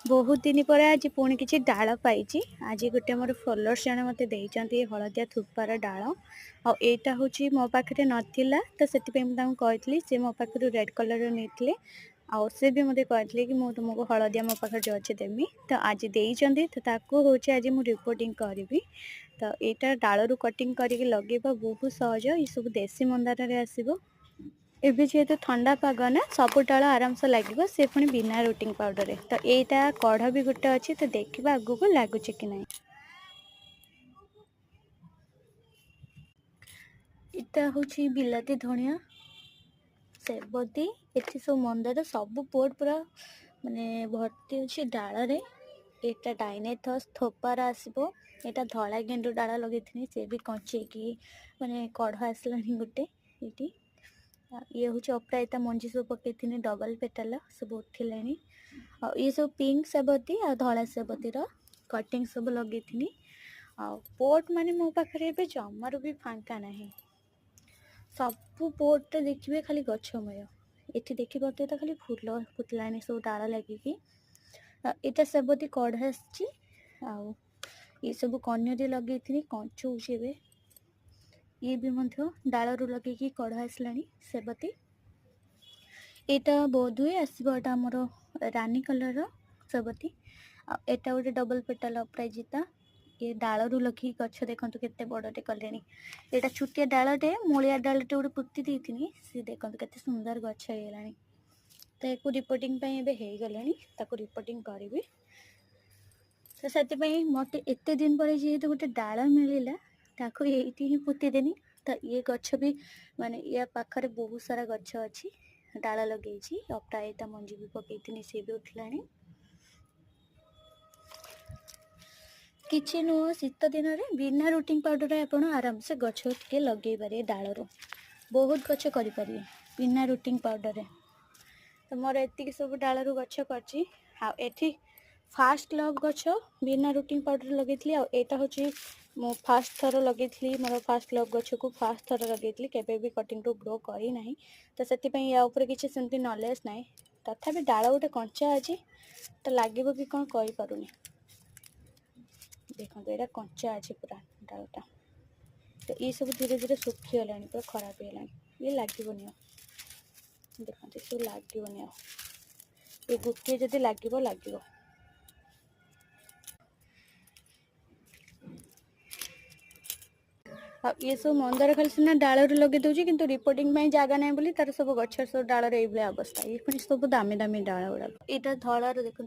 बहुत दिन पर आज पुणी किसी डाल पाई आज गोटे मोर फॉलोअर्स जन मत देती हलदिया थुपार डाल आईटा हूँ मो पाखे नाला तो से कही सी मो पाखु रेड कलर नहीं आउ से भी मत कहते कि मुझे तुमको हलदिया मो पाखे जो अच्छे देमी तो आज देती तो हूँ आज मुझे रिपोर्टिंग करी तो यहाँ डालू कटिंग करके लगेगा बहुत सहज ये सब देसी मंदार आसो ଏବେ ଯେହେତୁ ଥଣ୍ଡା ପାଗ ନା ସବୁ ଡାଳ ଆରାମସେ ଲାଗିବ ସେ ପୁଣି ବିନା ରୁଟିଂ ପାଉଡରରେ ତ ଏଇଟା କଢ଼ ବି ଗୋଟେ ଅଛି ତ ଦେଖିବା ଆଗକୁ ଲାଗୁଛି କି ନାହିଁ। ଏଇଟା ହେଉଛି ବିଲାତି ଧଣିଆ ସେବତୀ ଏଠି ସବୁ ମନ୍ଦାର ସବୁ ପୋଟ ପୁରା ମାନେ ଭର୍ତ୍ତି ଅଛି ଡାଳରେ। ଏଇଟା ଡାଇନେଥସ୍ ଥୋପାର ଆସିବ ଏଇଟା ଧଳା ଗେଣ୍ଡୁ ଡାଳ ଲଗେଇଥିଲି ସେ ବି କଞ୍ଚେଇକି ମାନେ କଢ଼ ଆସିଲାଣି ଗୋଟେ ଏଇଠି। ये हूँ अपराजिता मंजी सब पकई डबल पेटाल सब उठिले ये सब पिंक सेबती आ धला सेबतीर कटिंग सब लगे पोट माने मो पाखे जमार भी फांका ना सबू पोट देखिए खाली गछमय ये देखिए तो खाली फूल फुटला सब डाल लगिकी यहाँ सेबती कढ़ आउ ये सब कन्या लगे कंचुचे ये भी डालू लगे कढ़ आसला सेबती यहाँ बोध हुए आसवाटा आमर रानी कलर सेबती एटा गोटे डबल पेटाल अपराजिता ये डालू लगे गछ देखो के बड़े कले यहाँ छुटिया डालटे मूलिया डालटे गोटे पुति देती सी देखो के सुंदर गछ होगा तो एक रिपोर्टिंग हो गले रिपोर्टिंग करी तो से मत एत दिन पर जेहेतु गोटे डाल मिलला ताको ये ही पुति देनी तो ये गछ भी माने या पाखरे बहुत सारा गछ अच्छी डाल लगे अपराजिता मंजी भी पकई सी भी उठला किसी नुह शीत दिन में बिना रूटिंग पाउडर आप आराम से गछ टे लगे पारे डालू बहुत गछ करें बिना रूटिंग पाउडर तो मोर एति सब डालू गछ कर फास्ट लव गछ बिना रूटिंग पाउडर लगे यहाँ हूँ मो फास्ट थर लगे मोर फास्ट लव गछ को फास्ट थर लगे केबे भी कटिंग टू ग्रो करना तो से या किसी सेमती नॉलेज ना तथापि डाल गोटे कंचा अच्छी तो लगे कि कौन कहीपरूनी देखो यहाँ कंचा अच्छे पूरा डालटा तो ये सब धीरे धीरे सुखी गला पूरा खराब होगा ये लगन देखते सब लगन ये गोटे जदि लगे ये सब मंदार खाली सीना डाल लगे दूसरी किंतु रिपोर्टिंग जगह ना बोली तार सब गछ सब डाल अवस्था ये सब दामी दामी डाल गुड़ा यहाँ धलार देखो